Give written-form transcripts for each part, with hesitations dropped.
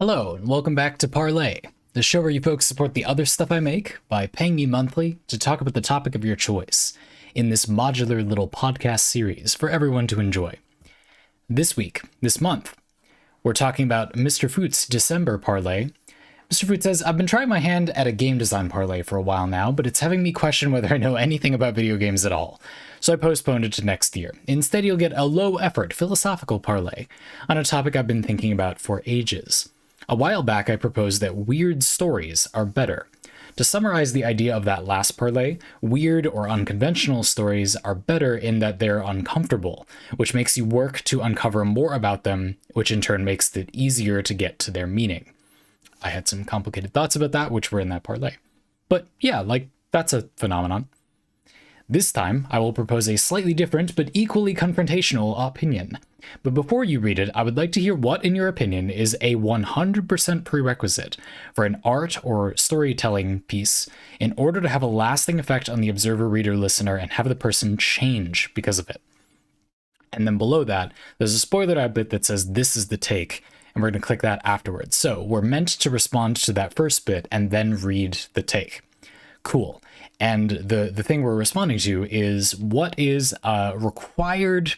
Hello, and welcome back to Parley, the show where you folks support the other stuff I make by paying me monthly to talk about the topic of your choice in this modular little podcast series for everyone to enjoy. This week, this month, we're talking about Mr.FOoT's December Parley. Mr.FOoT says, I've been trying my hand at a game design parlay for a while now, but it's having me question whether I know anything about video games at all. So I postponed it to next year. Instead, you'll get a low-effort philosophical parlay on a topic I've been thinking about for ages. A while back, I proposed that weird stories are better. To summarize the idea of that last parlay, weird or unconventional stories are better in that they're uncomfortable, which makes you work to uncover more about them, which in turn makes it easier to get to their meaning. I had some complicated thoughts about that, which were in that parlay. But yeah, that's a phenomenon. This time, I will propose a slightly different but equally confrontational opinion. But before you read it, I would like to hear what, in your opinion, is a 100% prerequisite for an art or storytelling piece in order to have a lasting effect on the observer, reader, listener, and have the person change because of it. And then below that, there's a spoiler bit that says this is the take, and we're going to click that afterwards. So we're meant to respond to that first bit and then read the take. Cool. And the thing we're responding to is what is a required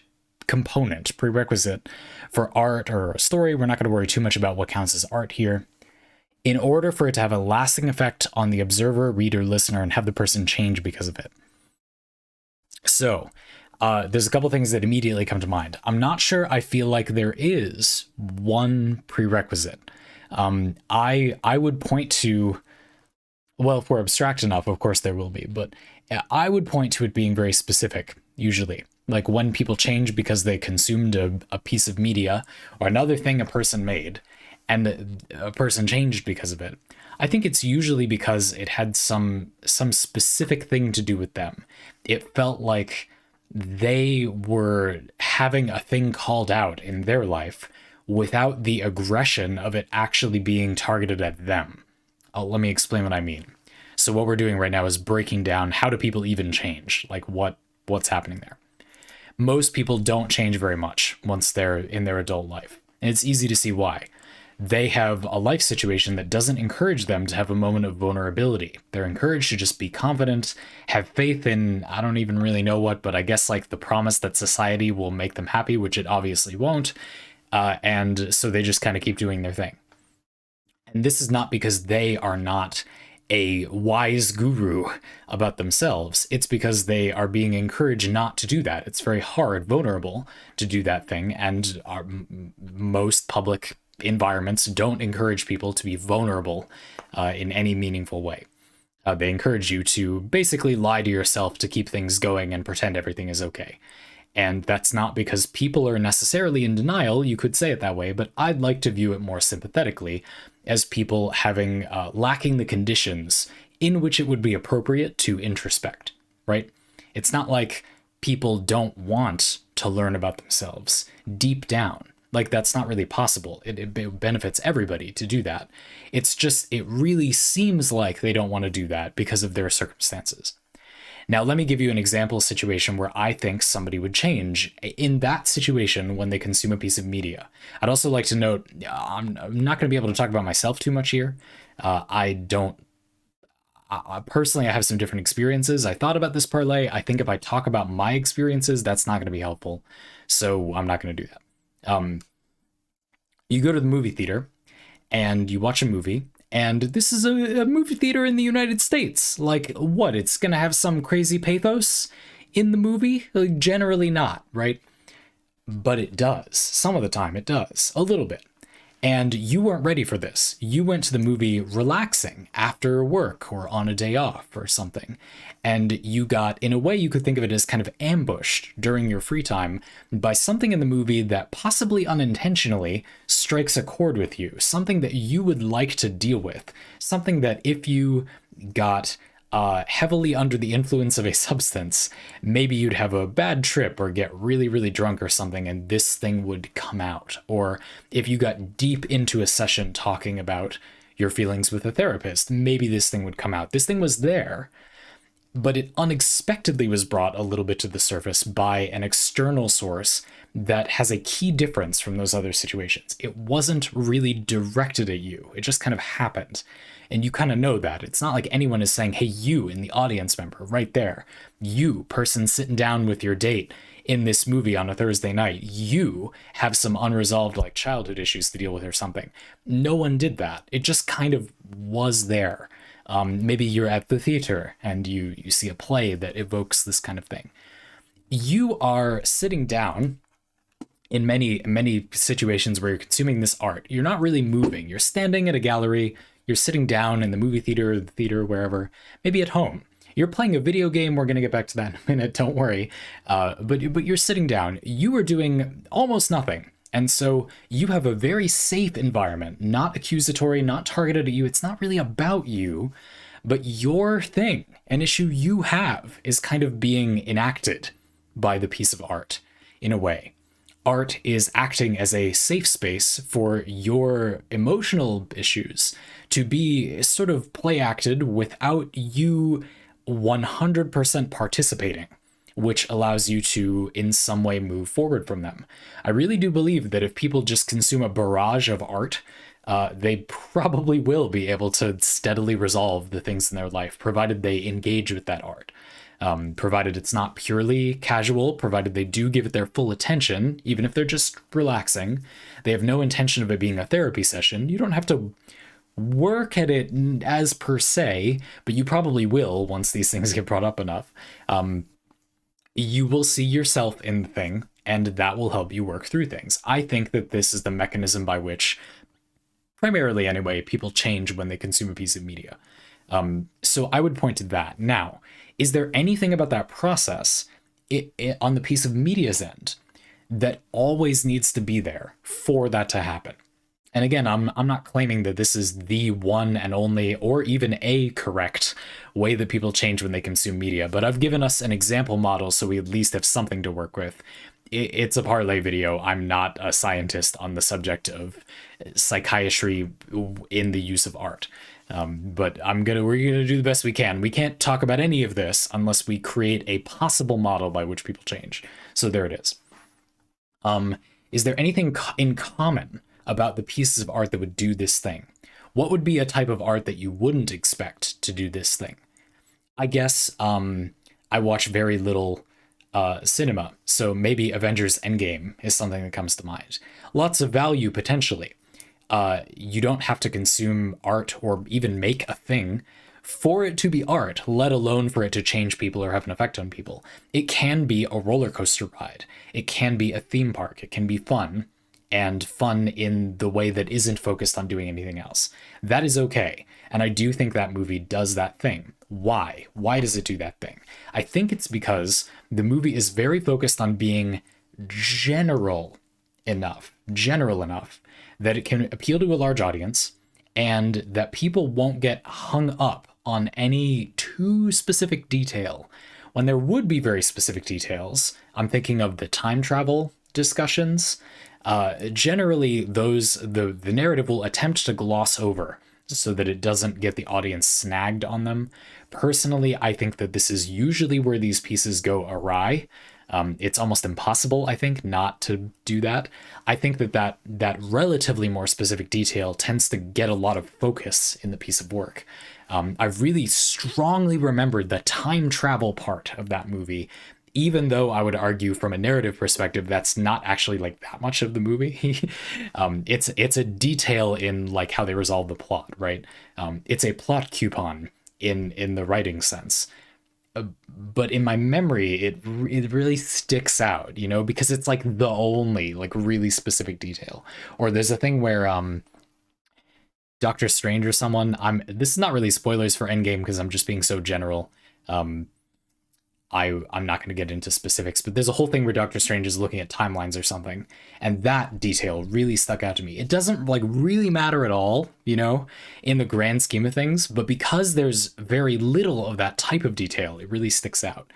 component, prerequisite for art or a story. We're not going to worry too much about what counts as art here. In order for it to have a lasting effect on the observer, reader, listener, and have the person change because of it. So there's a couple things that immediately come to mind. I'm not sure I feel like there is one prerequisite. I would point to, well, if we're abstract enough, of course there will be, but I would point to it being very specific, usually. Like when people change because they consumed a piece of media or another thing a person made, and a person changed because of it. I think it's usually because it had some specific thing to do with them. It felt like they were having a thing called out in their life without the aggression of it actually being targeted at them. Let me explain what I mean. So what we're doing right now is breaking down how do people even change? Like what's happening there? Most people don't change very much once they're in their adult life. And it's easy to see why. They have a life situation that doesn't encourage them to have a moment of vulnerability. They're encouraged to just be confident, have faith in, I don't even really know what, but I guess like the promise that society will make them happy, which it obviously won't. And so they just kind of keep doing their thing. And this is not because they are not a wise guru about themselves. It's because they are being encouraged not to do that. It's very hard, vulnerable to do that thing. And most public environments don't encourage people to be vulnerable in any meaningful way. They encourage you to basically lie to yourself to keep things going and pretend everything is okay. And that's not because people are necessarily in denial, you could say it that way, but I'd like to view it more sympathetically as people having lacking the conditions in which it would be appropriate to introspect, right? It's not like people don't want to learn about themselves deep down. Like that's not really possible. It benefits everybody to do that. It's just, it really seems like they don't want to do that because of their circumstances. Now, let me give you an example situation where I think somebody would change in that situation when they consume a piece of media. I'd also like to note, I'm not going to be able to talk about myself too much here. Personally, I have some different experiences. I thought about this parlay. I think if I talk about my experiences, that's not going to be helpful. So I'm not going to do that. You go to the movie theater and you watch a movie. And this is a movie theater in the United States. Like, what? It's going to have some crazy pathos in the movie? Like, generally not, right? But it does. Some of the time it does. A little bit. And you weren't ready for this. You went to the movie relaxing after work or on a day off or something. And you got, in a way, you could think of it as kind of ambushed during your free time by something in the movie that possibly unintentionally strikes a chord with you. Something that you would like to deal with. Something that if you got heavily under the influence of a substance, maybe you'd have a bad trip or get really, really drunk or something, and this thing would come out. Or if you got deep into a session talking about your feelings with a therapist, maybe this thing would come out. This thing was there, but it unexpectedly was brought a little bit to the surface by an external source that has a key difference from those other situations. It wasn't really directed at you. It just kind of happened. And you kind of know that. It's not like anyone is saying, hey, you in the audience member right there, you person sitting down with your date in this movie on a Thursday night, you have some unresolved like childhood issues to deal with or something. No one did that. It just kind of was there. Maybe you're at the theater and you see a play that evokes this kind of thing. You are sitting down in many situations where you're consuming this art. You're not really moving. You're standing at a gallery. You're sitting down in the movie theater, the theater, wherever, maybe at home. You're playing a video game. We're going to get back to that in a minute. Don't worry. But you're sitting down. You are doing almost nothing. And so you have a very safe environment, not accusatory, not targeted at you. It's not really about you, but your thing, an issue you have, is kind of being enacted by the piece of art in a way. Art is acting as a safe space for your emotional issues to be sort of play acted without you 100% participating, which allows you to in some way move forward from them. I really do believe that if people just consume a barrage of art, they probably will be able to steadily resolve the things in their life, provided they engage with that art. Provided it's not purely casual, provided they do give it their full attention, even if they're just relaxing. They have no intention of it being a therapy session. You don't have to work at it as per se, but you probably will once these things get brought up enough. You will see yourself in the thing, and that will help you work through things. I think that this is the mechanism by which, primarily anyway, people change when they consume a piece of media. So I would point to that. Now, is there anything about that process on the piece of media's end that always needs to be there for that to happen? And again, I'm not claiming that this is the one and only or even a correct way that people change when they consume media, but I've given us an example model so we at least have something to work with. It's a Parley video. I'm not a scientist on the subject of psychiatry in the use of art. But we're gonna do the best we can. We can't talk about any of this unless we create a possible model by which people change. So there it is. Is there anything in common about the pieces of art that would do this thing? What would be a type of art that you wouldn't expect to do this thing? I guess I watch very little cinema, so maybe Avengers Endgame is something that comes to mind. Lots of value potentially. You don't have to consume art or even make a thing for it to be art, let alone for it to change people or have an effect on people. It can be a roller coaster ride. It can be a theme park. It can be fun, and fun in the way that isn't focused on doing anything else. That is okay. And I do think that movie does that thing. Why? Why does it do that thing? I think it's because the movie is very focused on being general enough that it can appeal to a large audience and that people won't get hung up on any too specific detail. When there would be very specific details, I'm thinking of the time travel discussions. Generally, the narrative will attempt to gloss over so that it doesn't get the audience snagged on them. Personally, I think that this is usually where these pieces go awry. It's almost impossible, I think, not to do that. I think that relatively more specific detail tends to get a lot of focus in the piece of work. I've really strongly remembered the time travel part of that movie, even though I would argue from a narrative perspective, that's not actually like that much of the movie. It's a detail in like how they resolve the plot, right? It's a plot coupon in the writing sense. But in my memory, it really sticks out, you know, because it's like the only like really specific detail. Or there's a thing where Doctor Strange or someone, this is not really spoilers for Endgame because I'm just being so general. I'm not going to get into specifics, but there's a whole thing where Doctor Strange is looking at timelines or something, and that detail really stuck out to me. It doesn't like really matter at all, you know, in the grand scheme of things, but because there's very little of that type of detail, it really sticks out.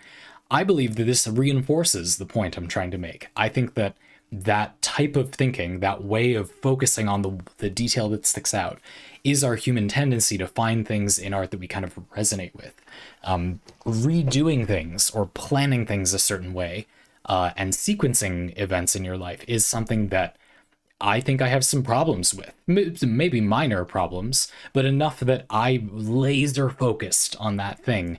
I believe that this reinforces the point I'm trying to make. I think that that type of thinking, that way of focusing on the detail that sticks out, is our human tendency to find things in art that we kind of resonate with. Redoing things or planning things a certain way, and sequencing events in your life is something that I think I have some problems with. Maybe minor problems, but enough that I laser focused on that thing,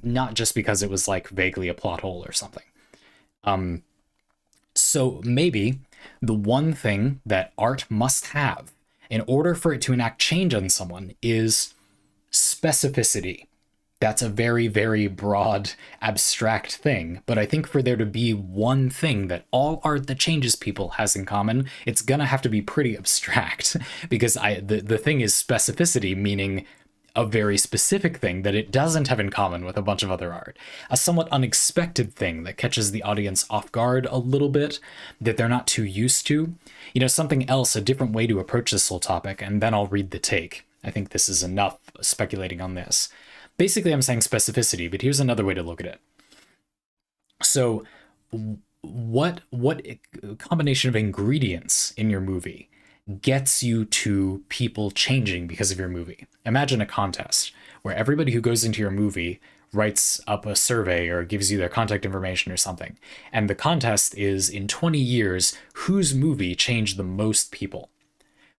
not just because it was like vaguely a plot hole or something. So maybe the one thing that art must have in order for it to enact change on someone is specificity. That's a very, very broad, abstract thing. But I think for there to be one thing that all art that changes people has in common, it's gonna have to be pretty abstract. Because the thing is specificity, meaning a very specific thing that it doesn't have in common with a bunch of other art. A somewhat unexpected thing that catches the audience off guard a little bit, that they're not too used to. You know, something else, a different way to approach this whole topic, and then I'll read the take. I think this is enough speculating on this. Basically, I'm saying specificity, but here's another way to look at it. So, what combination of ingredients in your movie gets you to people changing because of your movie? Imagine a contest where everybody who goes into your movie writes up a survey or gives you their contact information or something. And the contest is, in 20 years, whose movie changed the most people?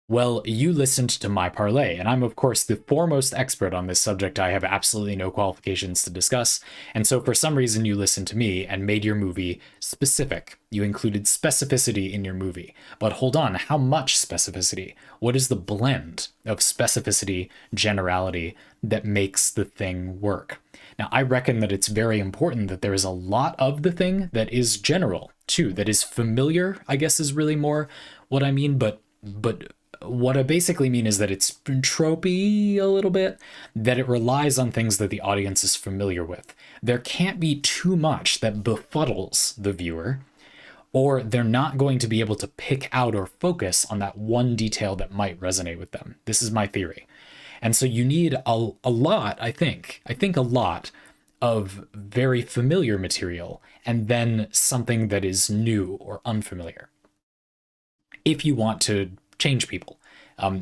Well, you listened to my parlay, and I'm of course the foremost expert on this subject. I have absolutely no qualifications to discuss, and so for some reason you listened to me and made your movie specific. You included specificity in your movie. But hold on, how much specificity? What is the blend of specificity, generality that makes the thing work? Now, I reckon that it's very important that there is a lot of the thing that is general, too, that is familiar, I guess is really more what I mean, but what I basically mean is that it's tropey a little bit, that it relies on things that the audience is familiar with. There can't be too much that befuddles the viewer, or they're not going to be able to pick out or focus on that one detail that might resonate with them. This is my theory. And so you need a lot, I think a lot of very familiar material, and then something that is new or unfamiliar, if you want to change people.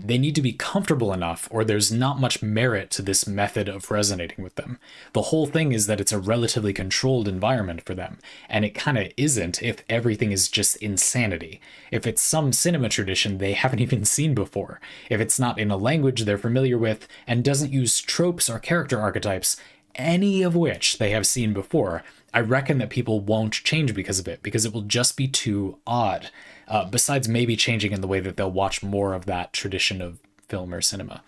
They need to be comfortable enough, or there's not much merit to this method of resonating with them. The whole thing is that it's a relatively controlled environment for them, and it kind of isn't if everything is just insanity. If it's some cinema tradition they haven't even seen before, if it's not in a language they're familiar with, and doesn't use tropes or character archetypes, any of which they have seen before, I reckon that people won't change because of it, because it will just be too odd. Besides maybe changing in the way that they'll watch more of that tradition of film or cinema.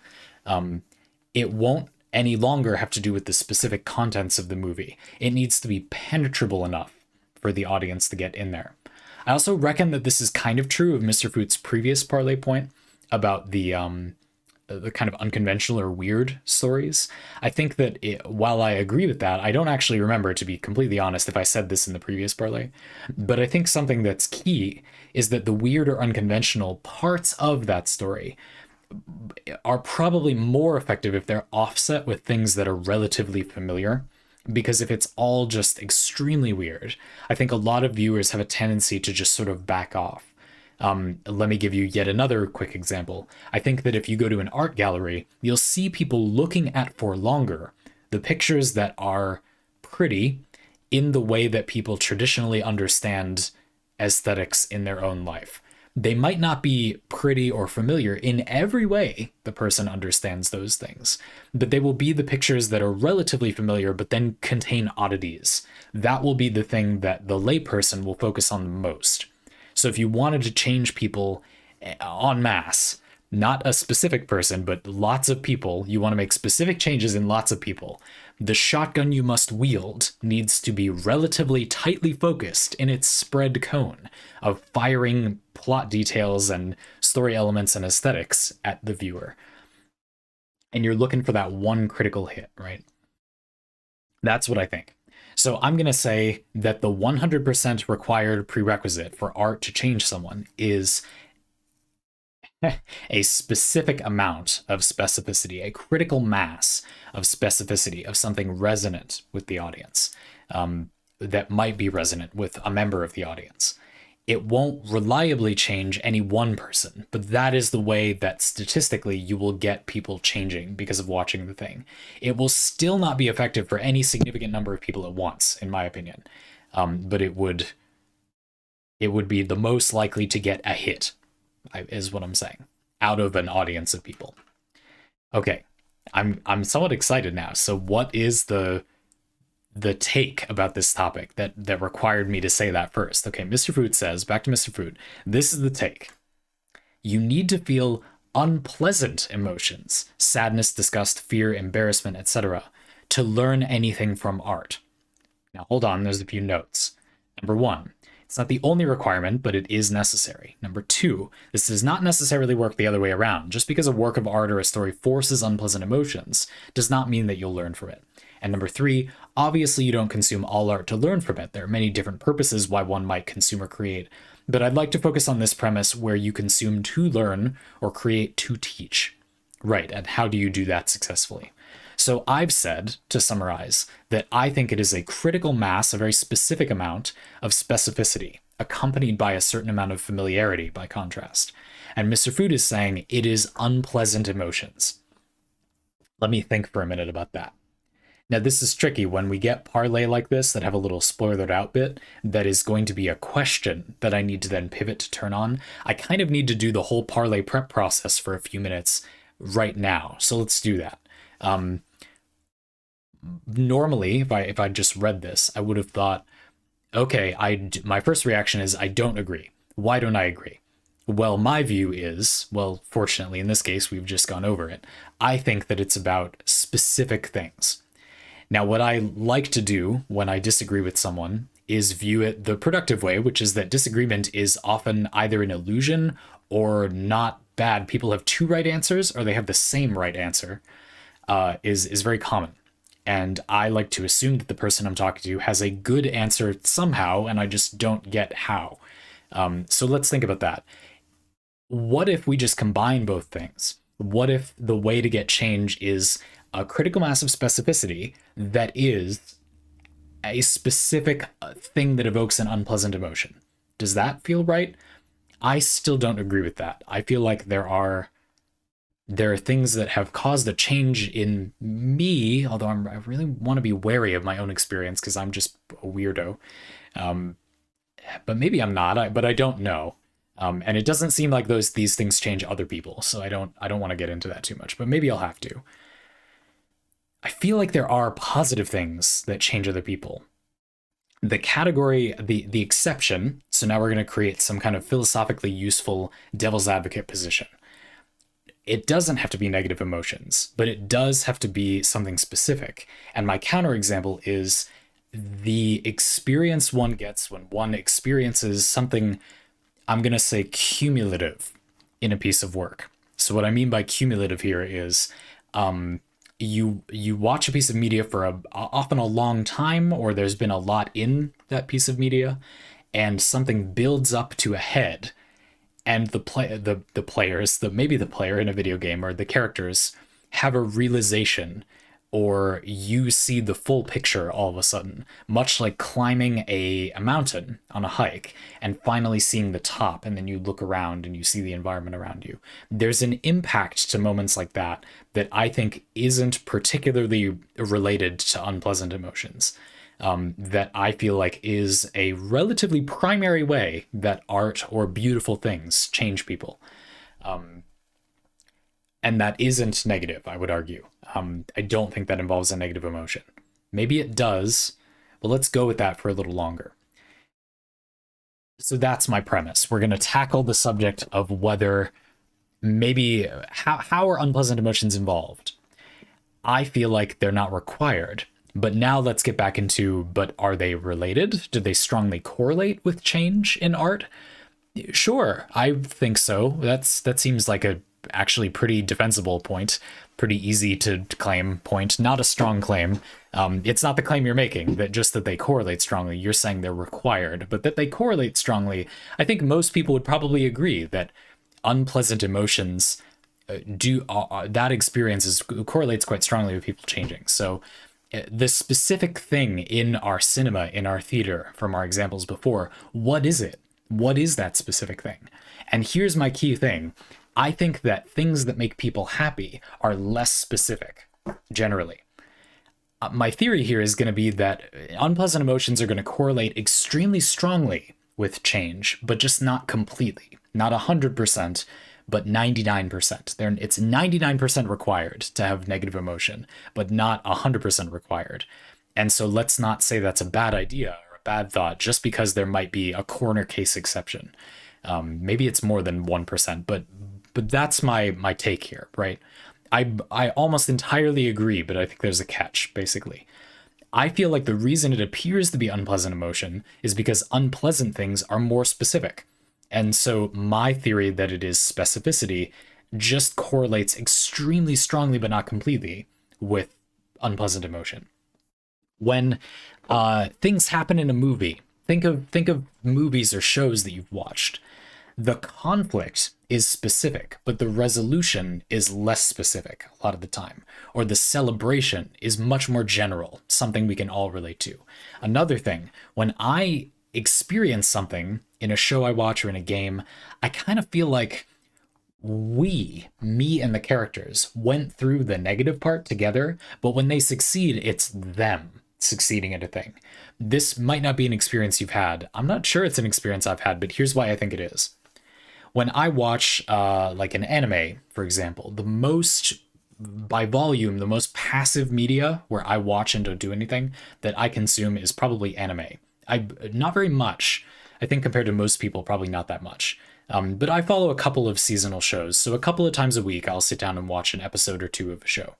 It won't any longer have to do with the specific contents of the movie. It needs to be penetrable enough for the audience to get in there. I also reckon that this is kind of true of Mr.FOoT's previous parlay point about the kind of unconventional or weird stories. I think that while I agree with that, I don't actually remember, to be completely honest, if I said this in the previous parlay. But I think something that's key is that the weird or unconventional parts of that story are probably more effective if they're offset with things that are relatively familiar. Because if it's all just extremely weird, I think a lot of viewers have a tendency to just sort of back off. Let me give you yet another quick example. I think that if you go to an art gallery, you'll see people looking at for longer the pictures that are pretty in the way that people traditionally understand aesthetics in their own life. They might not be pretty or familiar in every way the person understands those things, but they will be the pictures that are relatively familiar but then contain oddities. That will be the thing that the layperson will focus on the most. So if you wanted to change people en masse, not a specific person, but lots of people, you want to make specific changes in lots of people, the shotgun you must wield needs to be relatively tightly focused in its spread cone of firing plot details and story elements and aesthetics at the viewer. And you're looking for that one critical hit, right? That's what I think. So I'm going to say that the 100% required prerequisite for art to change someone is a specific amount of specificity, a critical mass of specificity of something resonant with the audience, that might be resonant with a member of the audience. it won't reliably change any one person, but that is the way that statistically you will get people changing because of watching the thing. It will still not be effective for any significant number of people at once, in my opinion, but it would be the most likely to get a hit, is what I'm saying, out of an audience of people. Okay, I'm somewhat excited now. So what is the take about this topic that required me to say that first? Okay, Mr.FOoT says, back to Mr.FOoT, this is the take. You need to feel unpleasant emotions, sadness, disgust, fear, embarrassment, etc., to learn anything from art. Now, hold on, there's a few notes. Number one, it's not the only requirement, but it is necessary. Number two, this does not necessarily work the other way around. Just because a work of art or a story forces unpleasant emotions does not mean that you'll learn from it. And number three, obviously you don't consume all art to learn from it. There are many different purposes why one might consume or create, but I'd like to focus on this premise where you consume to learn or create to teach. Right, and how do you do that successfully? So I've said, to summarize, that I think it is a critical mass, a very specific amount of specificity, accompanied by a certain amount of familiarity, by contrast. And Mr.FOoT is saying it is unpleasant emotions. Let me think for a minute about that. Now, this is tricky when we get Parley like this that have a little spoilered out bit that is going to be a question that I need to then pivot to turn on. I kind of need to do the whole Parley prep process for a few minutes right now. So let's do that. Normally, if I just read this, I would have thought, okay, my first reaction is I don't agree. Why don't I agree? Well, my view is, well, fortunately, in this case, we've just gone over it. I think that it's about specific things. Now, what I like to do when I disagree with someone is view it the productive way, which is that disagreement is often either an illusion or not bad. People have two right answers or they have the same right answer, is very common. And I like to assume that the person I'm talking to has a good answer somehow, and I just don't get how. So let's think about that. What if we just combine both things? What if the way to get change is a critical mass of specificity that is a specific thing that evokes an unpleasant emotion? Does that feel right? I still don't agree with that. I feel like there are things that have caused a change in me, although I really want to be wary of my own experience because I'm just a weirdo. But maybe I'm not, but I don't know. And it doesn't seem like these things change other people, so I don't want to get into that too much, but maybe I'll have to. I feel like there are positive things that change other people. The category, the exception, so now we're going to create some kind of philosophically useful devil's advocate position. It doesn't have to be negative emotions, but it does have to be something specific. And my counterexample is the experience one gets when one experiences something, I'm going to say cumulative, in a piece of work. So what I mean by cumulative here is you watch a piece of media for often a long time, or there's been a lot in that piece of media, and something builds up to a head. And the players, maybe the player in a video game or the characters have a realization, or you see the full picture all of a sudden, much like climbing a mountain on a hike and finally seeing the top, and then you look around and you see the environment around you. There's an impact to moments like that that I think isn't particularly related to unpleasant emotions. That I feel like is a relatively primary way that art or beautiful things change people. And that isn't negative, I would argue. I don't think that involves a negative emotion. Maybe it does, but let's go with that for a little longer. So that's my premise. We're going to tackle the subject of whether maybe how are unpleasant emotions involved? I feel like they're not required. But now let's get back into, but are they related? Do they strongly correlate with change in art? Sure, I think so. That seems like a actually pretty defensible point, pretty easy to claim point, not a strong claim. It's not the claim you're making, that they correlate strongly. You're saying they're required, but that they correlate strongly. I think most people would probably agree that unpleasant emotions that experience correlates quite strongly with people changing. So the specific thing in our cinema, in our theater, from our examples before, what is it? What is that specific thing? And here's my key thing. I think that things that make people happy are less specific, generally. My theory here is going to be that unpleasant emotions are going to correlate extremely strongly with change, but just not completely. Not 100%, but 99%. It's 99% required to have negative emotion, but not 100% required. And so let's not say that's a bad idea or a bad thought just because there might be a corner case exception. Maybe it's more than 1%, but that's my take here, right? I almost entirely agree, but I think there's a catch, basically. I feel like the reason it appears to be unpleasant emotion is because unpleasant things are more specific. And so my theory that it is specificity just correlates extremely strongly, but not completely, with unpleasant emotion. When things happen in a movie, think of movies or shows that you've watched. The conflict is specific, but the resolution is less specific a lot of the time. Or the celebration is much more general, something we can all relate to. Another thing, when I experience something in a show I watch or in a game, I kind of feel like me and the characters, went through the negative part together, but when they succeed, it's them succeeding at a thing. This might not be an experience you've had. I'm not sure it's an experience I've had, but here's why I think it is. When I watch like an anime, for example, by volume, the most passive media where I watch and don't do anything that I consume is probably anime. Not very much. I think compared to most people, probably not that much. But I follow a couple of seasonal shows, so a couple of times a week I'll sit down and watch an episode or two of a show,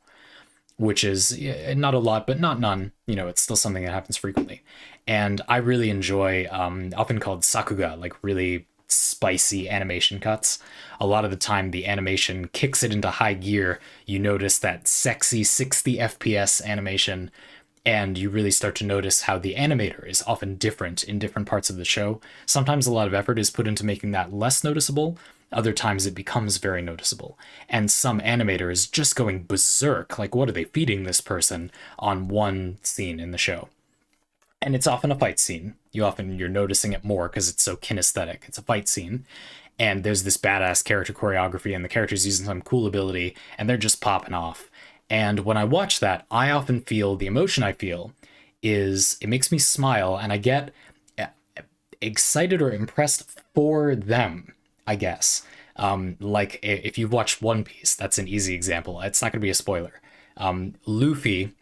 which is not a lot, but not none. It's still something that happens frequently. And I really enjoy often called sakuga, like really spicy animation cuts. A lot of the time the animation kicks it into high gear. You notice that sexy 60 FPS animation, and you really start to notice how the animator is often different in different parts of the show. Sometimes a lot of effort is put into making that less noticeable. Other times it becomes very noticeable. And some animator is just going berserk, like what are they feeding this person on one scene in the show? And it's often a fight scene. You're noticing it more because it's so kinesthetic. It's a fight scene, and there's this badass character choreography, and the character's using some cool ability, and they're just popping off. And when I watch that, I often feel the emotion I feel is it makes me smile, and I get excited or impressed for them, I guess. Like if you've watched One Piece, that's an easy example. It's not going to be a spoiler. Luffy,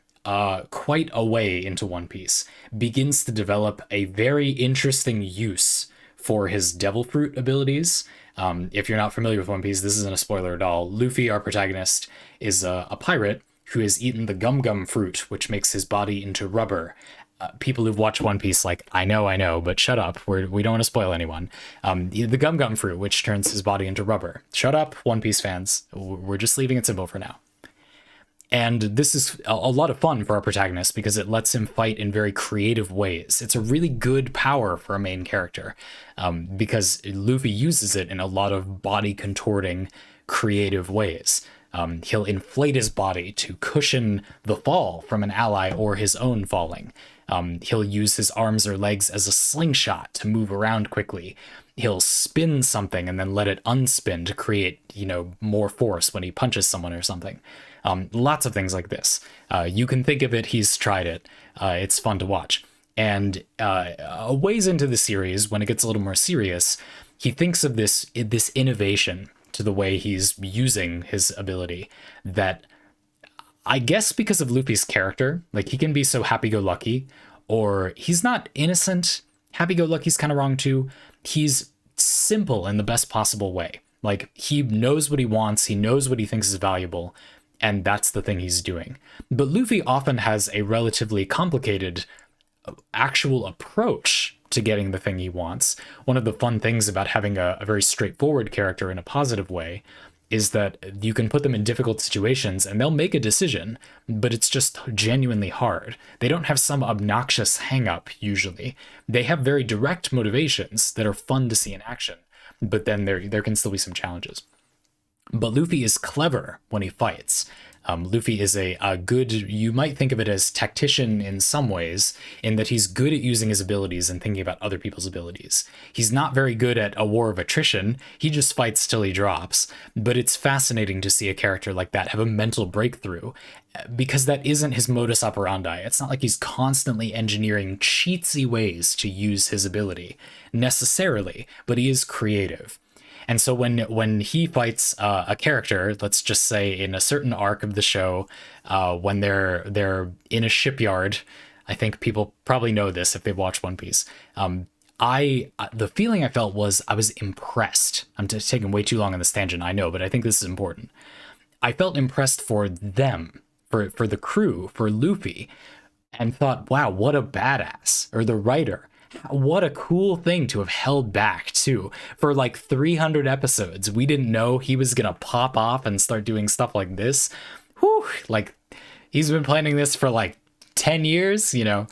quite a way into One Piece, begins to develop a very interesting use for his devil fruit abilities. If you're not familiar with One Piece, this isn't a spoiler at all. Luffy, our protagonist, is a pirate who has eaten the gum gum fruit, which makes his body into rubber. People who've watched One Piece, like, I know, but shut up. We don't want to spoil anyone. The gum gum fruit, which turns his body into rubber. Shut up, One Piece fans. We're just leaving it simple for now. And this is a lot of fun for our protagonist because it lets him fight in very creative ways. It's a really good power for a main character because Luffy uses it in a lot of body contorting, creative ways. He'll inflate his body to cushion the fall from an ally or his own falling. He'll use his arms or legs as a slingshot to move around quickly. He'll spin something and then let it unspin to create, more force when he punches someone or something. Lots of things like this. You can think of it, he's tried it. It's fun to watch. And a ways into the series, when it gets a little more serious, he thinks of this innovation to the way he's using his ability that I guess because of Luffy's character, like he can be so happy-go-lucky, or he's not innocent. Happy-go-lucky's kind of wrong too. He's simple in the best possible way. Like he knows what he wants, he knows what he thinks is valuable, and that's the thing he's doing. But Luffy often has a relatively complicated actual approach to getting the thing he wants. One of the fun things about having a very straightforward character in a positive way is that you can put them in difficult situations and they'll make a decision, but it's just genuinely hard. They don't have some obnoxious hang-up, usually. They have very direct motivations that are fun to see in action, but then there can still be some challenges. But Luffy is clever when he fights. Luffy is a good, you might think of it as tactician in some ways, in that he's good at using his abilities and thinking about other people's abilities. He's not very good at a war of attrition, he just fights till he drops. But it's fascinating to see a character like that have a mental breakthrough, because that isn't his modus operandi. It's not like he's constantly engineering cheatsy ways to use his ability, necessarily, but he is creative. And so when he fights a character, let's just say in a certain arc of the show, when they're in a shipyard, I think people probably know this if they've watched One Piece. The feeling I felt was I was impressed. I'm just taking way too long on this tangent, I know, but I think this is important. I felt impressed for them, for the crew, for Luffy, and thought, wow, what a badass. Or the writer. What a cool thing to have held back, too. For like 300 episodes, we didn't know he was going to pop off and start doing stuff like this. Whew, like, he's been planning this for like 10 years, you know.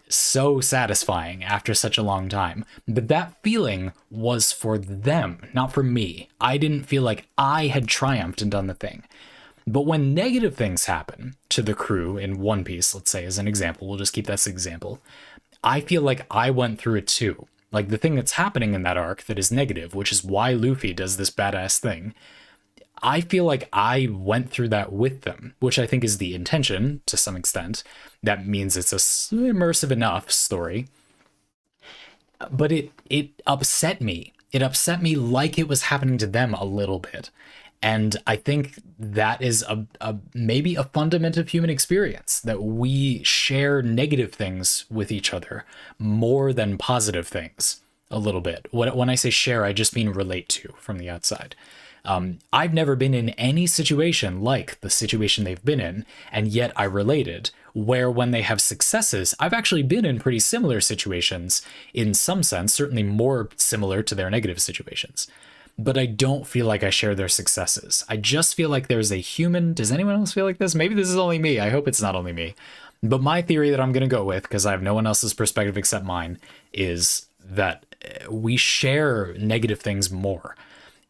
So satisfying after such a long time. But that feeling was for them, not for me. I didn't feel like I had triumphed and done the thing. But when negative things happen to the crew in One Piece, let's say as an example, we'll just keep that as an example, I feel like I went through it too. Like the thing that's happening in that arc that is negative, which is why Luffy does this badass thing, I feel like I went through that with them, which I think is the intention to some extent. That means it's a immersive enough story. But it upset me. It upset me like it was happening to them a little bit. And I think that is a maybe a fundament of human experience, that we share negative things with each other more than positive things a little bit. When I say share, I just mean relate to from the outside. I've never been in any situation like the situation they've been in, and yet I related, where when they have successes, I've actually been in pretty similar situations in some sense, certainly more similar to their negative situations. But I don't feel like I share their successes. I just feel like there's a human... Does anyone else feel like this? Maybe this is only me. I hope it's not only me. But my theory that I'm going to go with, because I have no one else's perspective except mine, is that we share negative things more.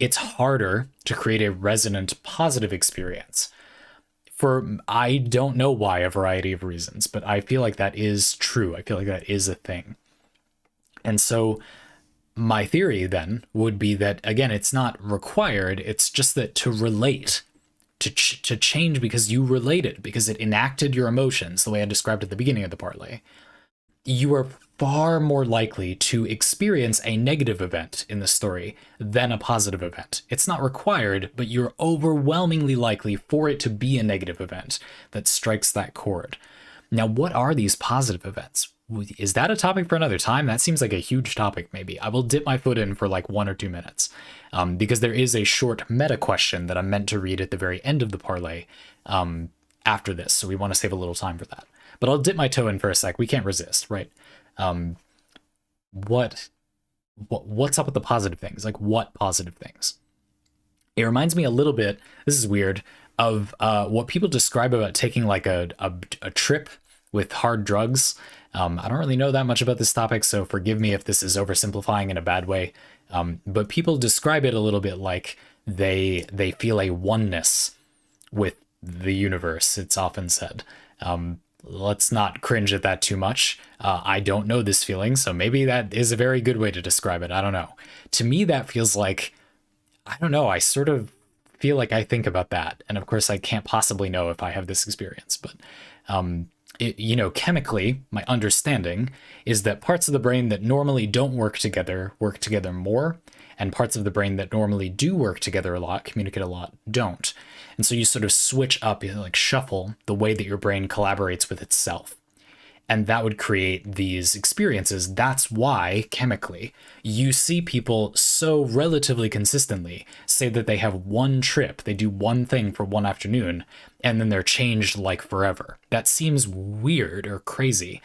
It's harder to create a resonant positive experience. For I don't know why, a variety of reasons, but I feel like that is true. I feel like that is a thing. And so my theory then would be that, again, it's not required. It's just that to relate, to change because you related, because it enacted your emotions the way I described at the beginning of the parlay, you are far more likely to experience a negative event in the story than a positive event. It's not required, but you're overwhelmingly likely for it to be a negative event that strikes that chord. Now, what are these positive events? Is that a topic for another time? That seems like a huge topic, maybe. I will dip my foot in for like 1 or 2 minutes, because there is a short meta question that I'm meant to read at the very end of the parlay after this, so we want to save a little time for that. But I'll dip my toe in for a sec. We can't resist, right? What's up with the positive things? Like, what positive things? It reminds me a little bit, this is weird, of what people describe about taking like a trip with hard drugs. I don't really know that much about this topic, so forgive me if this is oversimplifying in a bad way. But people describe it a little bit like they feel a oneness with the universe, it's often said. Let's not cringe at that too much. I don't know this feeling, so maybe that is a very good way to describe it. I don't know. To me, that feels like, I don't know, I sort of feel like I think about that. And of course, I can't possibly know if I have this experience, but chemically, my understanding is that parts of the brain that normally don't work together more, and parts of the brain that normally do work together a lot, communicate a lot, don't. And so you sort of switch up, you like shuffle the way that your brain collaborates with itself. And that would create these experiences. That's why, chemically, you see people so relatively consistently say that they have one trip, they do one thing for one afternoon, and then they're changed like forever. That seems weird or crazy.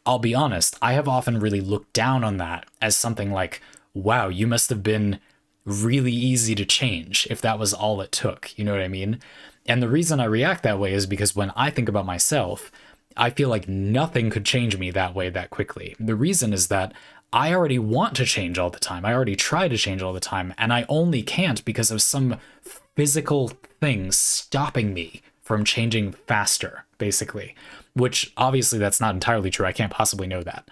I'll be honest, I have often really looked down on that as something like, wow, you must have been really easy to change if that was all it took. You know what I mean? And the reason I react that way is because when I think about myself, I feel like nothing could change me that way that quickly. The reason is that I already want to change all the time. I already try to change all the time, and I only can't because of some physical thing stopping me from changing faster, basically. Which obviously that's not entirely true. I can't possibly know that.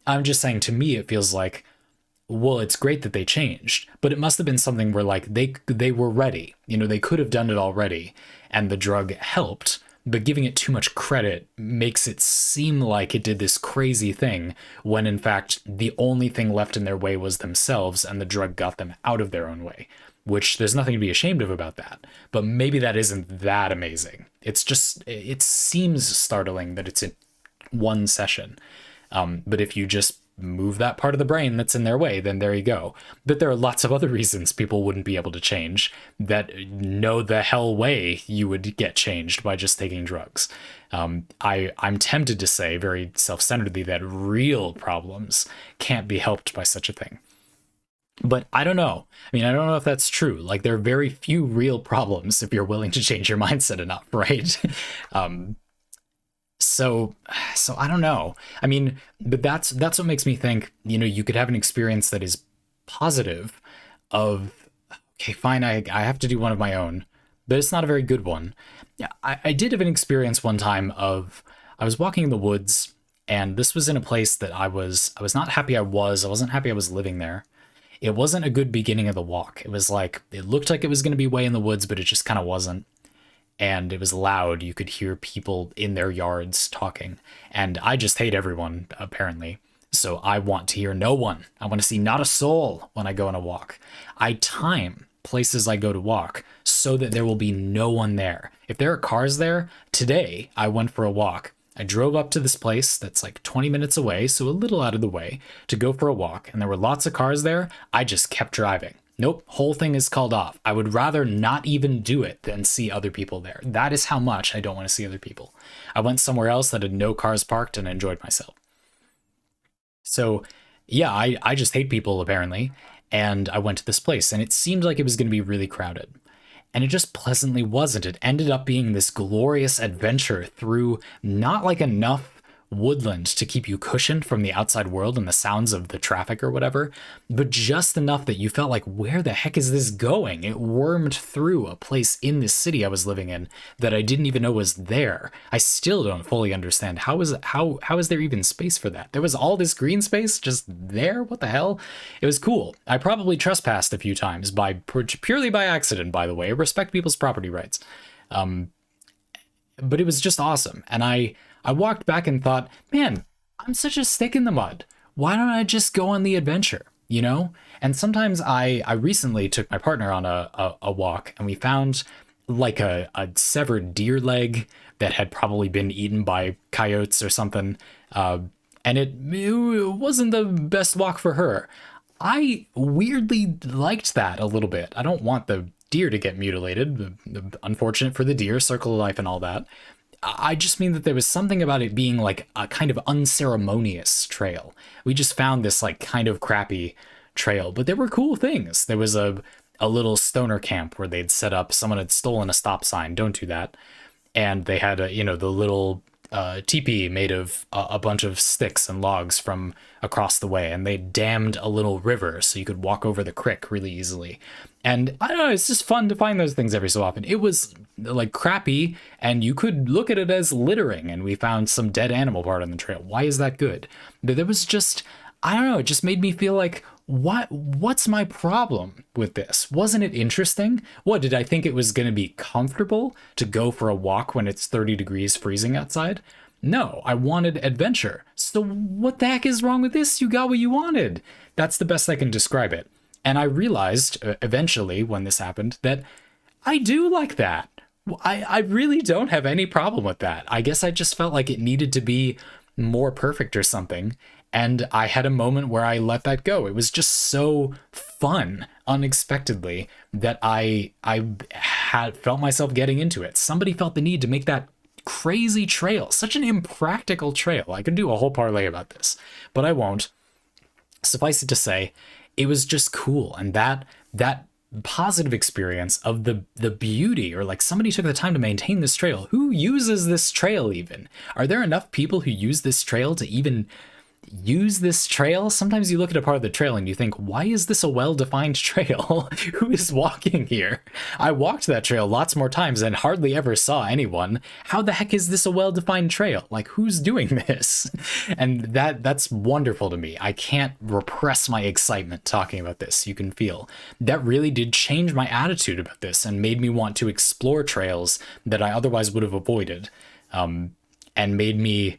I'm just saying, to me, it feels like, well, it's great that they changed, but it must have been something where like they were ready. You know, they could have done it already, and the drug helped. But giving it too much credit makes it seem like it did this crazy thing, when in fact the only thing left in their way was themselves, and the drug got them out of their own way. Which, there's nothing to be ashamed of about that. But maybe that isn't that amazing. It's just, it seems startling that it's in one session. But if you just move that part of the brain that's in their way, then there you go. But there are lots of other reasons people wouldn't be able to change, that no the hell way you would get changed by just taking drugs. I'm tempted to say very self-centeredly that real problems can't be helped by such a thing. But I don't know. I mean, I don't know if that's true. Like, there are very few real problems if you're willing to change your mindset enough, right? So I don't know. I mean, but that's what makes me think, you know, you could have an experience that is positive of, okay, fine, I have to do one of my own, but it's not a very good one. Yeah, I did have an experience one time of, I was walking in the woods, and this was in a place that I was not happy I wasn't happy I was living there. It wasn't a good beginning of the walk. It was like, it looked like it was going to be way in the woods, but it just kind of wasn't. And it was loud. You could hear people in their yards talking. And I just hate everyone, apparently. So I want to hear no one. I want to see not a soul when I go on a walk. I time places I go to walk so that there will be no one there. If there are cars there, today I went for a walk. I drove up to this place that's like 20 minutes away, so a little out of the way, to go for a walk. And there were lots of cars there. I just kept driving. Nope, whole thing is called off. I would rather not even do it than see other people there. That is how much I don't want to see other people. I went somewhere else that had no cars parked and enjoyed myself. So yeah, I just hate people, apparently. And I went to this place, and it seemed like it was going to be really crowded. And it just pleasantly wasn't. It ended up being this glorious adventure through not like enough woodland to keep you cushioned from the outside world and the sounds of the traffic or whatever, but just enough that you felt like, where the heck is this going? It wormed through a place in this city I was living in that I didn't even know was there. I still don't fully understand. How is there even space for that? There was all this green space just there? What the hell? It was cool. I probably trespassed a few times purely by accident, by the way. I respect people's property rights. But it was just awesome. And I walked back and thought, man, I'm such a stick in the mud. Why don't I just go on the adventure, you know? And sometimes I recently took my partner on a walk, and we found like a severed deer leg that had probably been eaten by coyotes or something. And it wasn't the best walk for her. I weirdly liked that a little bit. I don't want the deer to get mutilated. Unfortunate for the deer, circle of life and all that. I just mean that there was something about it being like a kind of unceremonious trail. We just found this like kind of crappy trail, but there were cool things. There was a little stoner camp where they'd set up, someone had stolen a stop sign. Don't do that. And they had the little teepee made of a bunch of sticks and logs from across the way, and they dammed a little river so you could walk over the creek really easily. And I don't know, it's just fun to find those things every so often. It was like crappy, and you could look at it as littering, and we found some dead animal part on the trail. Why is that good? But there was just, I don't know, it just made me feel like, what's my problem with this? Wasn't it interesting? What, did I think it was going to be comfortable to go for a walk when it's 30 degrees freezing outside? No, I wanted adventure. So what the heck is wrong with this? You got what you wanted. That's the best I can describe it. And I realized eventually when this happened that I do like that. I really don't have any problem with that. I guess I just felt like it needed to be more perfect or something. And I had a moment where I let that go. It was just so fun, unexpectedly, that I had felt myself getting into it. Somebody felt the need to make that crazy trail, such an impractical trail. I could do a whole parlay about this, but I won't. Suffice it to say, it was just cool. And that positive experience of the beauty, or like somebody took the time to maintain this trail. Who uses this trail even? Are there enough people who use this trail to even use this trail. Sometimes you look at a part of the trail and you think, why is this a well-defined trail? Who is walking here? I walked that trail lots more times and hardly ever saw anyone. How the heck is this a well-defined trail? Like, who's doing this? And that's wonderful to me. I can't repress my excitement talking about this. You can feel that really did change my attitude about this and made me want to explore trails that I otherwise would have avoided, and made me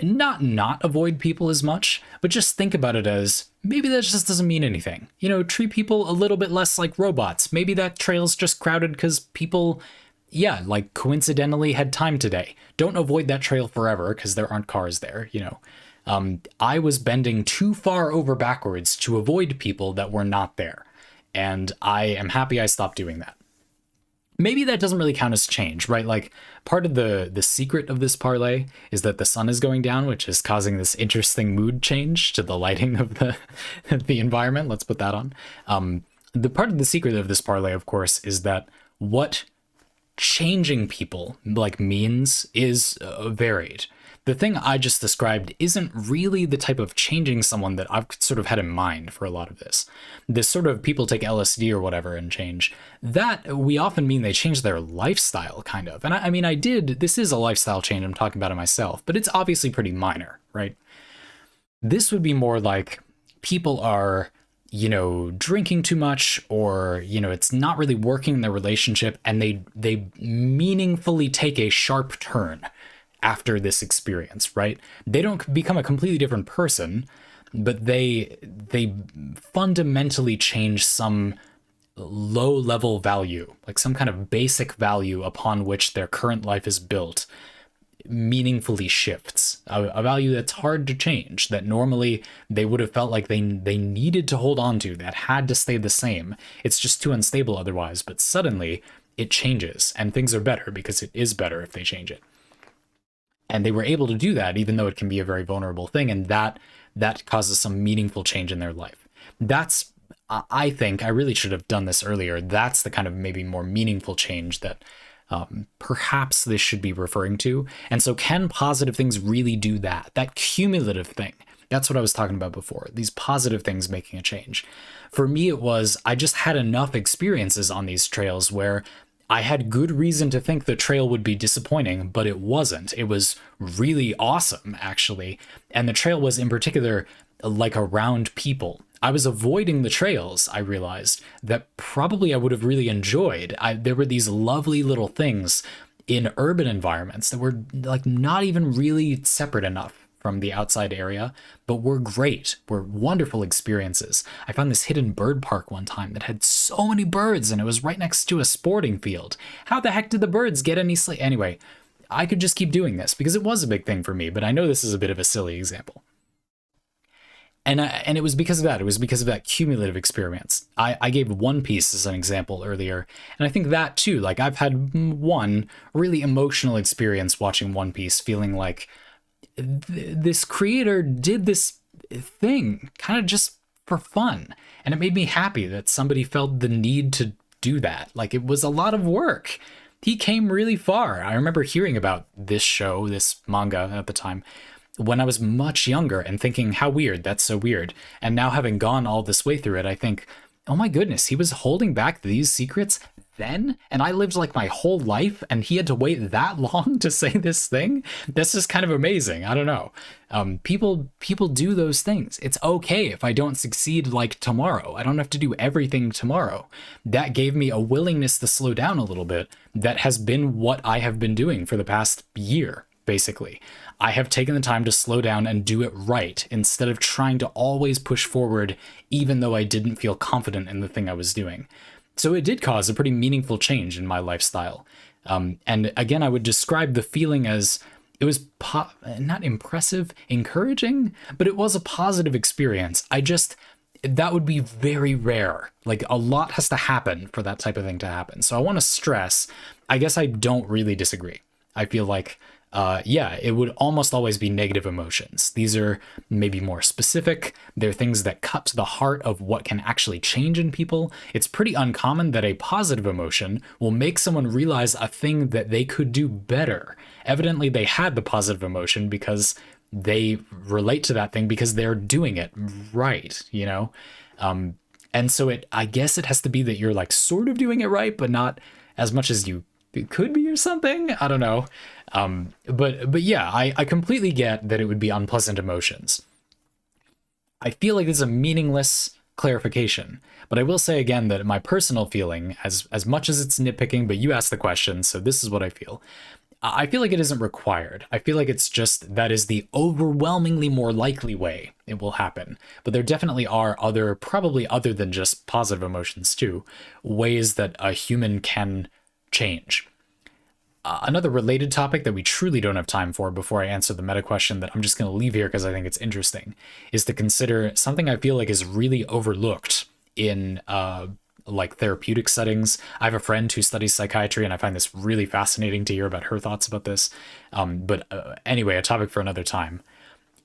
not avoid people as much, but just think about it as maybe that just doesn't mean anything. You know, treat people a little bit less like robots. Maybe that trail's just crowded because people, yeah, like coincidentally had time today. Don't avoid that trail forever because there aren't cars there, you know. I was bending too far over backwards to avoid people that were not there. And I am happy I stopped doing that. Maybe that doesn't really count as change, right? Like, part of the secret of this parlay is that the sun is going down, which is causing this interesting mood change to the lighting of the environment. Let's put that on. The part of the secret of this parlay, of course, is that what changing people like means is varied. The thing I just described isn't really the type of changing someone that I've sort of had in mind for a lot of this. This sort of people take LSD or whatever and change, that we often mean they change their lifestyle, kind of. And I mean, this is a lifestyle change, I'm talking about it myself, but it's obviously pretty minor, right? This would be more like people are, you know, drinking too much, or, you know, it's not really working in their relationship, and they meaningfully take a sharp turn after this experience, right? They don't become a completely different person, but they fundamentally change some low level value, like some kind of basic value upon which their current life is built, meaningfully shifts. A value that's hard to change, that normally they would have felt like they needed to hold on to, that had to stay the same. It's just too unstable otherwise, but suddenly it changes and things are better because it is better if they change it. And they were able to do that, even though it can be a very vulnerable thing, and that causes some meaningful change in their life. That's, I think, I really should have done this earlier. That's the kind of maybe more meaningful change that perhaps this should be referring to. And so can positive things really do that? That cumulative thing. That's what I was talking about before. These positive things making a change. For me, it was, I just had enough experiences on these trails where I had good reason to think the trail would be disappointing, but it wasn't. It was really awesome, actually. And the trail was in particular like around people. I was avoiding the trails, I realized, that probably I would have really enjoyed. There were these lovely little things in urban environments that were like not even really separate enough from the outside area, but were great, were wonderful experiences. I found this hidden bird park one time that had so many birds, and it was right next to a sporting field. How the heck did the birds get any sleep? Anyway, I could just keep doing this because it was a big thing for me, but I know this is a bit of a silly example. And it was because of that. It was because of that cumulative experience. I gave One Piece as an example earlier, and I think that too, like I've had one really emotional experience watching One Piece, feeling like this creator did this thing kind of just for fun, and it made me happy that somebody felt the need to do that. Like, it was a lot of work. He came really far. I remember hearing about this show, this manga at the time, when I was much younger and thinking, how weird, that's so weird. And now having gone all this way through it, I think, oh my goodness, he was holding back these secrets then, and I lived like my whole life, and he had to wait that long to say this thing. This is kind of amazing. I don't know. People do those things. It's okay if I don't succeed like tomorrow. I don't have to do everything tomorrow. That gave me a willingness to slow down a little bit. That has been what I have been doing for the past year, basically. I have taken the time to slow down and do it right, instead of trying to always push forward, even though I didn't feel confident in the thing I was doing. So it did cause a pretty meaningful change in my lifestyle. And again, I would describe the feeling as, it was not impressive, encouraging, but it was a positive experience. That would be very rare. Like, a lot has to happen for that type of thing to happen. So I want to stress, I guess I don't really disagree. I feel like, it would almost always be negative emotions. These are maybe more specific. They're things that cut to the heart of what can actually change in people. It's pretty uncommon that a positive emotion will make someone realize a thing that they could do better. Evidently, they had the positive emotion because they relate to that thing because they're doing it right, you know? And so I guess it has to be that you're like sort of doing it right, but not as much as you could be or something. I don't know. But yeah, I completely get that it would be unpleasant emotions. I feel like this is a meaningless clarification, but I will say again that my personal feeling, as much as it's nitpicking, but you asked the question, so this is what I feel. I feel like it isn't required. I feel like it's just that is the overwhelmingly more likely way it will happen. But there definitely are other, probably other than just positive emotions too, ways that a human can change. Another related topic that we truly don't have time for before I answer the meta question that I'm just going to leave here because I think it's interesting is to consider something I feel like is really overlooked in like therapeutic settings. I have a friend who studies psychiatry, and I find this really fascinating to hear about her thoughts about this. But anyway, a topic for another time.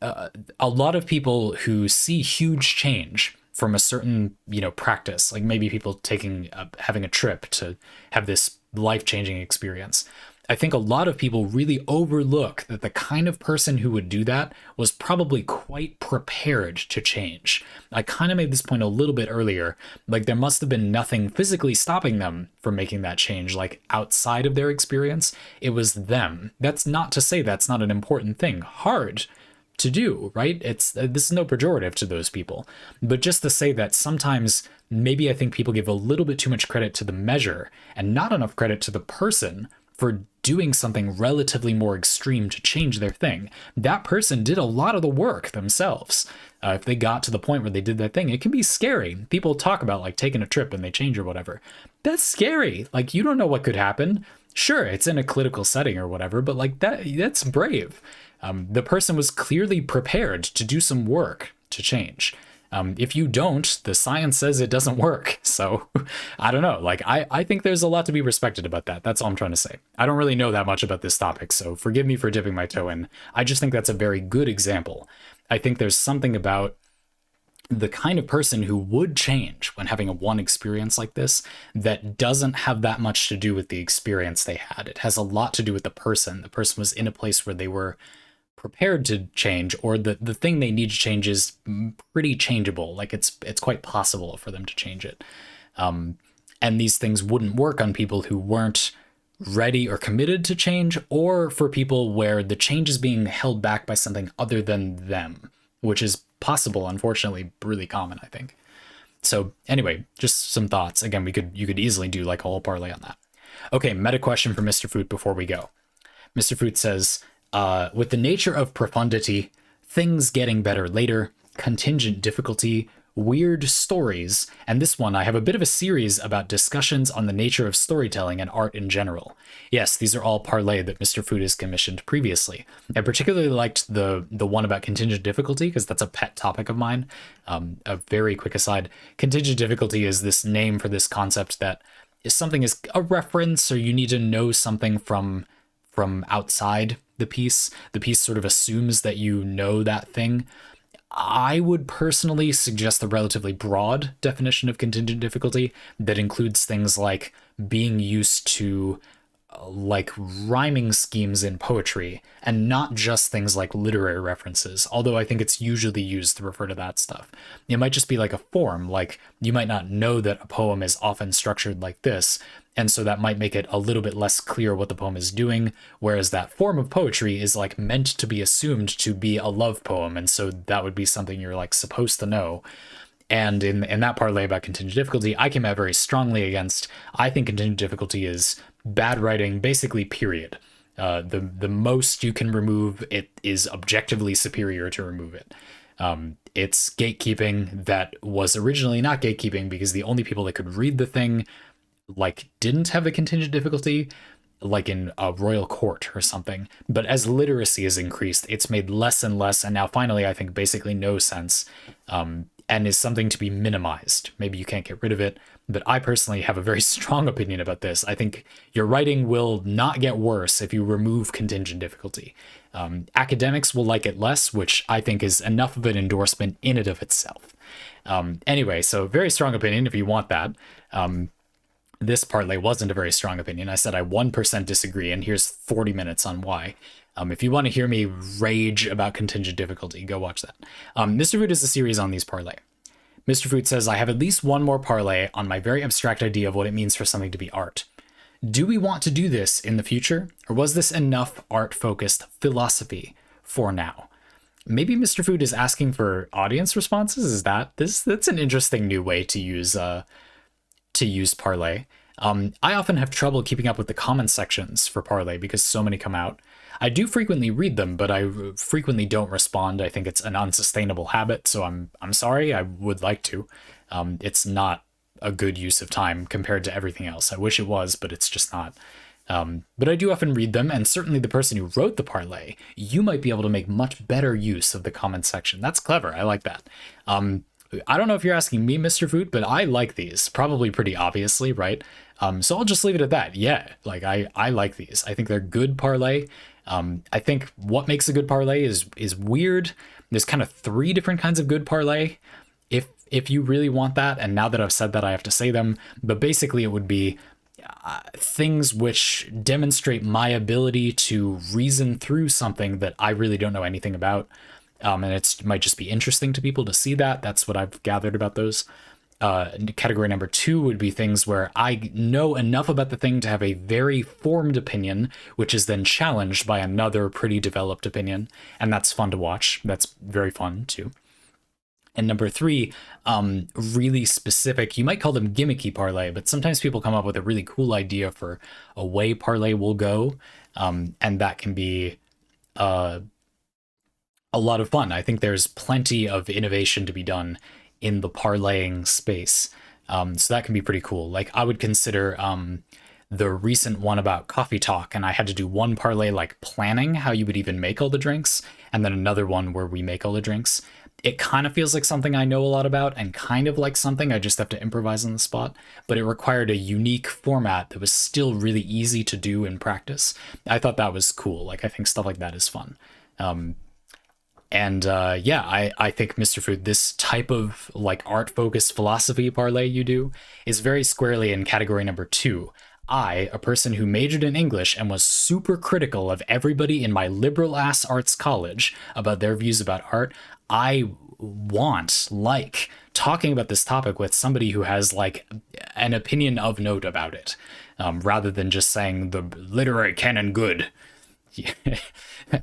A lot of people who see huge change from a certain, practice, like maybe people taking having a trip to have this life-changing experience. I think a lot of people really overlook that the kind of person who would do that was probably quite prepared to change. I kind of made this point a little bit earlier. Like there must have been nothing physically stopping them from making that change, like outside of their experience. It was them. That's not to say that's not an important thing. Hard to do, right? This is no pejorative to those people, but just to say that sometimes maybe I think people give a little bit too much credit to the measure and not enough credit to the person for doing something relatively more extreme to change their thing. That person did a lot of the work themselves. If they got to the point where they did that thing, it can be scary. People talk about like taking a trip and they change or whatever. That's scary. Like you don't know what could happen. Sure, it's in a clinical setting or whatever, but like that's brave. The person was clearly prepared to do some work to change. If you don't, the science says it doesn't work. So I don't know. Like, I think there's a lot to be respected about that. That's all I'm trying to say. I don't really know that much about this topic, so forgive me for dipping my toe in. I just think that's a very good example. I think there's something about the kind of person who would change when having a one experience like this that doesn't have that much to do with the experience they had. It has a lot to do with the person. The person was in a place where they were prepared to change, or the thing they need to change is pretty changeable. Like it's quite possible for them to change it. And these things wouldn't work on people who weren't ready or committed to change, or for people where the change is being held back by something other than them, which is possible, unfortunately, really common, I think. So anyway, just some thoughts. Again, you could easily do like a whole parlay on that. Okay, meta question for Mr.FOoT before we go. Mr.FOoT says, with the nature of profundity, things getting better later, contingent difficulty, weird stories, and this one I have a bit of a series about discussions on the nature of storytelling and art in general. Yes, these are all parlay that Mr.FOoT has commissioned previously. I particularly liked the one about contingent difficulty because that's a pet topic of mine. A very quick aside, contingent difficulty is this name for this concept that if something is a reference or you need to know something from outside the piece sort of assumes that you know that thing. I would personally suggest the relatively broad definition of contingent difficulty that includes things like being used to like rhyming schemes in poetry and not just things like literary references, although I think it's usually used to refer to that stuff. It might just be like a form, like you might not know that a poem is often structured like this, and so that might make it a little bit less clear what the poem is doing, whereas that form of poetry is like meant to be assumed to be a love poem, and so that would be something you're like supposed to know. And in that parlay about contingent difficulty, I came out very strongly against. I think contingent difficulty is bad writing, basically, period. The most you can remove it is objectively superior to remove it. It's gatekeeping that was originally not gatekeeping because the only people that could read the thing like didn't have the contingent difficulty, like in a royal court or something. But as literacy has increased, it's made less and less, and now finally I think basically no sense, and is something to be minimized. Maybe you can't get rid of it, but I personally have a very strong opinion about this. I think your writing will not get worse if you remove contingent difficulty. Academics will like it less, which I think is enough of an endorsement in and of itself. Anyway, so very strong opinion if you want that. This parlay wasn't a very strong opinion. I said I 1% disagree, and here's 40 minutes on why. If you want to hear me rage about contingent difficulty, go watch that. Mr.FOoT is a series on these parlay. Mr.FOoT says, I have at least one more parlay on my very abstract idea of what it means for something to be art. Do we want to do this in the future, or was this enough art-focused philosophy for now? Maybe Mr.FOoT is asking for audience responses. Is that's an interesting new way to use parlay. I often have trouble keeping up with the comment sections for parlay because so many come out. I do frequently read them, but I frequently don't respond. I think it's an unsustainable habit, so I'm sorry. I would like to. It's not a good use of time compared to everything else. I wish it was, but it's just not. But I do often read them, and certainly the person who wrote the parlay, you might be able to make much better use of the comment section. That's clever. I like that. I don't know if you're asking me, Mr.FOoT, but I like these, probably pretty obviously, right? So I'll just leave it at that. Yeah, like I like these. I think they're good parlay. I think what makes a good parlay is weird. There's kind of 3 different kinds of good parlay, if you really want that. And now that I've said that, I have to say them. But basically, it would be things which demonstrate my ability to reason through something that I really don't know anything about. And it might just be interesting to people to see that. That's what I've gathered about those. Category number 2 would be things where I know enough about the thing to have a very formed opinion, which is then challenged by another pretty developed opinion. And that's fun to watch. That's very fun too. And number 3, really specific, you might call them gimmicky parlay, but sometimes people come up with a really cool idea for a way parlay will go. And that can be a lot of fun. I think there's plenty of innovation to be done in the parlaying space. So that can be pretty cool. Like I would consider the recent one about coffee talk, and I had to do one parlay like planning how you would even make all the drinks, and then another one where we make all the drinks. It kind of feels like something I know a lot about and kind of like something I just have to improvise on the spot, but it required a unique format that was still really easy to do in practice. I thought that was cool. Like I think stuff like that is fun. Yeah, I think Mr.FOoT, this type of like art-focused philosophy parlay you do is very squarely in category number 2. I, a person who majored in English and was super critical of everybody in my liberal-ass arts college about their views about art, I like talking about this topic with somebody who has like an opinion of note about it, rather than just saying the literary canon good.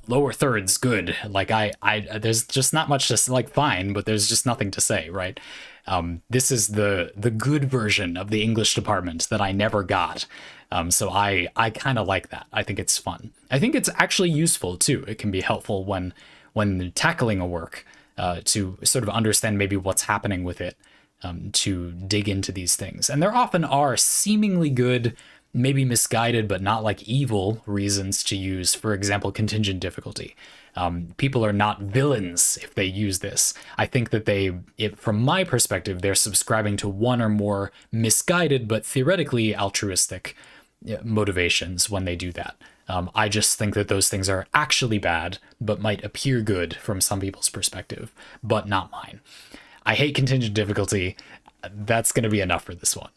Lower thirds good. Like I there's just not much to like, fine, but there's just nothing to say, right? This is the good version of the English department that I never got. So I kind of like that. I think it's fun. I think it's actually useful too. It can be helpful when tackling a work, to sort of understand maybe what's happening with it, to dig into these things. And there often are seemingly good, maybe misguided, but not like evil reasons to use, for example, contingent difficulty. People are not villains if they use this. I think that from my perspective, they're subscribing to one or more misguided, but theoretically altruistic motivations when they do that. I just think that those things are actually bad, but might appear good from some people's perspective, but not mine. I hate contingent difficulty. That's going to be enough for this one.